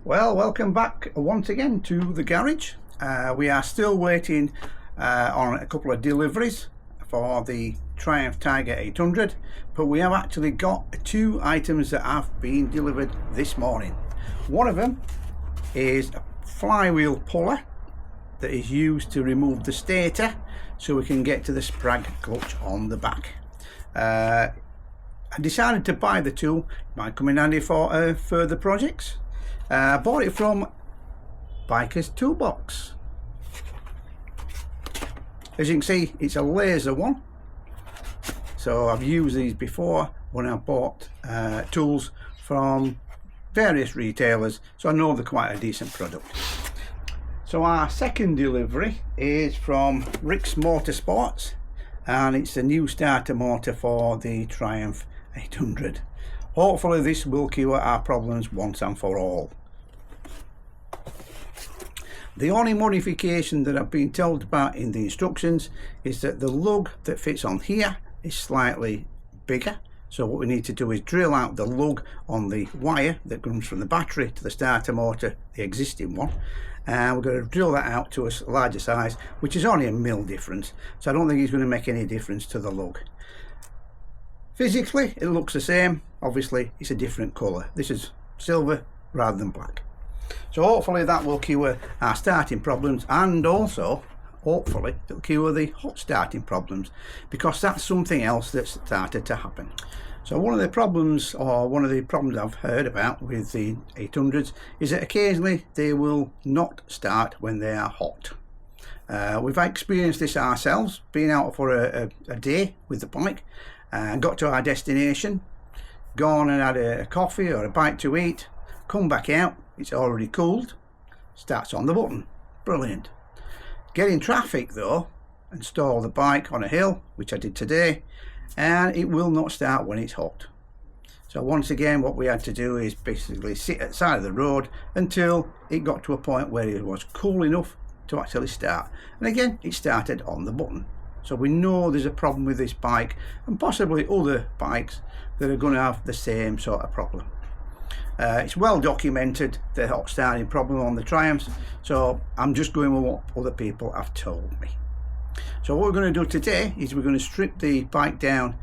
Well, welcome back once again to the garage. We are still waiting on a couple of deliveries for the Triumph Tiger 800, but we have actually got two items that have been delivered this morning. One of them is a flywheel puller that is used to remove the stator so we can get to the sprag clutch on the back. I decided to buy the tool. It might come in handy for further projects. I bought it from Biker's Toolbox. As you can see, it's a laser one, so I've used these before when I bought tools from various retailers, so I know they're quite a decent product. So our second delivery is from Rick's Motorsports, and it's a new starter motor for the Triumph 800. Hopefully this will cure our problems once and for all. The only modification that I've been told about in the instructions is that the lug that fits on here is slightly bigger. So what we need to do is drill out the lug on the wire that comes from the battery to the starter motor, the existing one. And we're going to drill that out to a larger size, which is only a mil difference. So I don't think it's going to make any difference to the lug. Physically, it looks the same. Obviously, it's a different colour. This is silver rather than black. So hopefully that will cure our starting problems, and also hopefully it'll cure the hot starting problems, because that's something else that's started to happen. So one of the problems I've heard about with the 800s is that occasionally they will not start when they are hot. We've experienced this ourselves, being out for a day with the bike, and got to our destination, gone and had a coffee or a bite to eat, come back out, it's already cooled, starts on the button. Brilliant. Get in traffic though and stall the bike on a hill, which I did today, and it will not start when it's hot. So once again what we had to do is basically sit at the side of the road until it got to a point where it was cool enough to actually start, and again it started on the button. So we know there's a problem with this bike, and possibly other bikes that are going to have the same sort of problem. It's well documented, the hot starting problem on the Triumphs, so I'm just going with what other people have told me. So what we're going to do today is we're going to strip the bike down,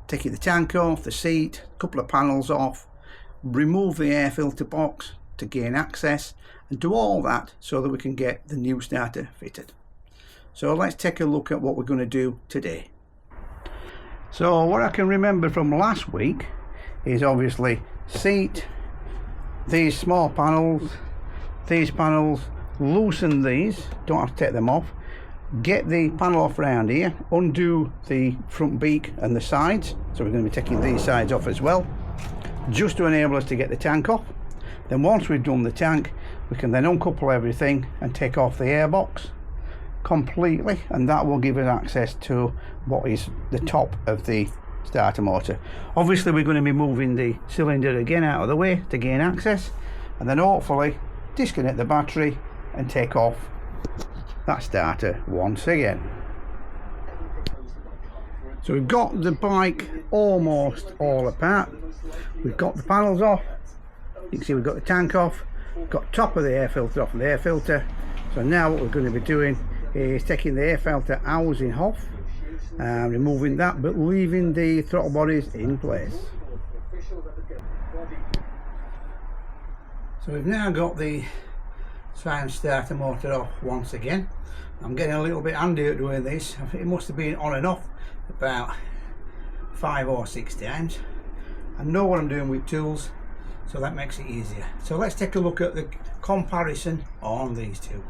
taking the tank off, the seat, a couple of panels off, remove the air filter box to gain access, and do all that so that we can get the new starter fitted. So let's take a look at what we're going to do today. So what I can remember from last week is obviously seat, these small panels, these panels, loosen these, don't have to take them off, get the panel off around here, undo the front beak and the sides, so we're going to be taking these sides off as well, just to enable us to get the tank off. Then once we've done the tank, we can then uncouple everything and take off the airbox completely, and that will give us access to what is the top of the starter motor. Obviously we're going to be moving the cylinder again out of the way to gain access, and then hopefully disconnect the battery and take off that starter once again. So we've got the bike almost all apart. We've got the panels off, you can see we've got the tank off, got top of the air filter off, and the air filter. So now what we're going to be doing is taking the air filter housing off and removing that, but leaving the throttle bodies in place. So we've now got the Triumph starter motor off once again. I'm getting a little bit handy at doing this. I think it must have been on and off about 5 or 6 times. I know what I'm doing with tools, so that makes it easier. So let's take a look at the comparison on these two.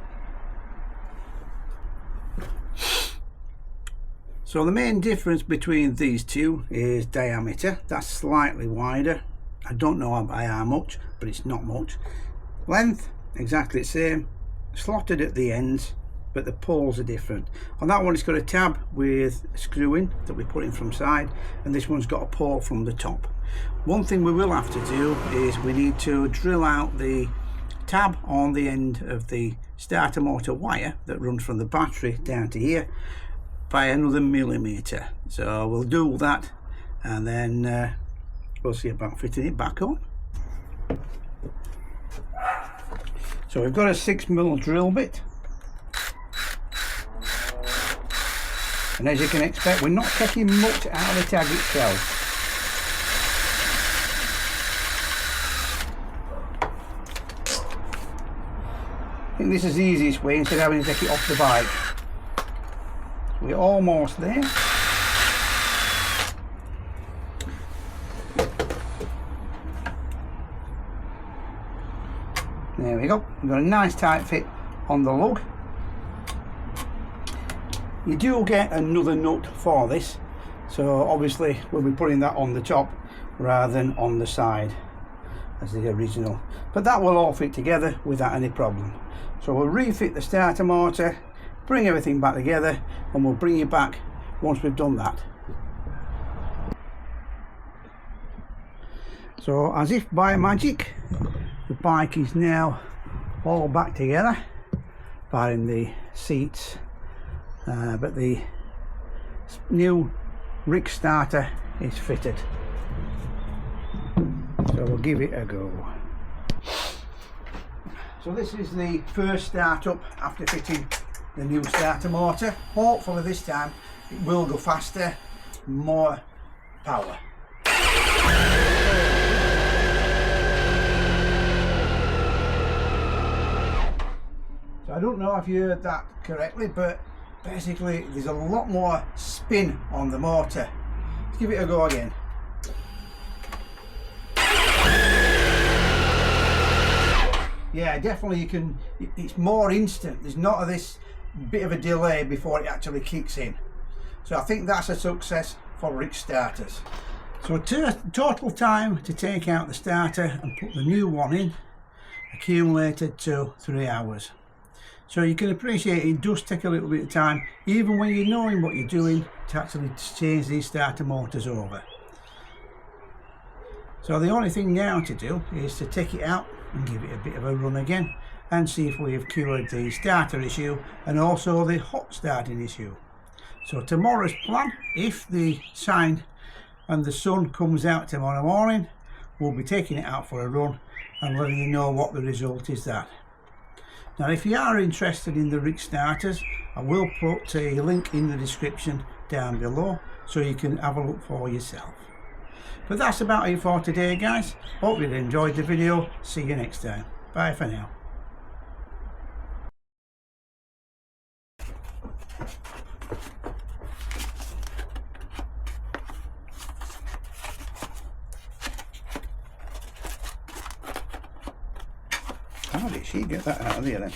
So the main difference between these two is diameter. That's slightly wider. I don't know by how much, but it's not much. Length, exactly the same, slotted at the ends, but the poles are different. On that one it's got a tab with a screw in that we put in from side, and this one's got a pole from the top. One thing we will have to do is we need to drill out the tab on the end of the starter motor wire that runs from the battery down to here by another millimetre. So we'll do that, and then we'll see about fitting it back on. So we've got a 6mm drill bit, and as you can expect, we're not taking much out of the tag itself. I think this is the easiest way instead of having to take it off the bike. We're almost there. There we go. We've got a nice tight fit on the lug. You do get another nut for this, so obviously we'll be putting that on the top rather than on the side as the original, but that will all fit together without any problem. So we'll refit the starter motor, bring everything back together, and we'll bring you back once we've done that. So as if by magic, the bike is now all back together, barring the seats, but the new rig starter is fitted. So we'll give it a go. So this is the first start up after fitting the new starter motor. Hopefully this time it will go faster, more power. So I don't know if you heard that correctly, but basically there's a lot more spin on the motor. Let's give it a go again. Yeah, definitely you can, it's more instant. There's not this bit of a delay before it actually kicks in. So I think that's a success for rig starters. So total time to take out the starter and put the new one in accumulated to 3 hours. So you can appreciate it does take a little bit of time, even when you're knowing what you're doing, to actually change these starter motors over. So the only thing now to do is to take it out and give it a bit of a run again and see if we have cured the starter issue and also the hot starting issue. So tomorrow's plan, if the sign and the sun comes out tomorrow morning, we'll be taking it out for a run and letting you know what the result is that. Now if you are interested in the rig starters, I will put a link in the description down below so you can have a look for yourself. But that's about it for today, guys. Hope you enjoyed the video. See you next time. Bye for now. How did she get that out of there then?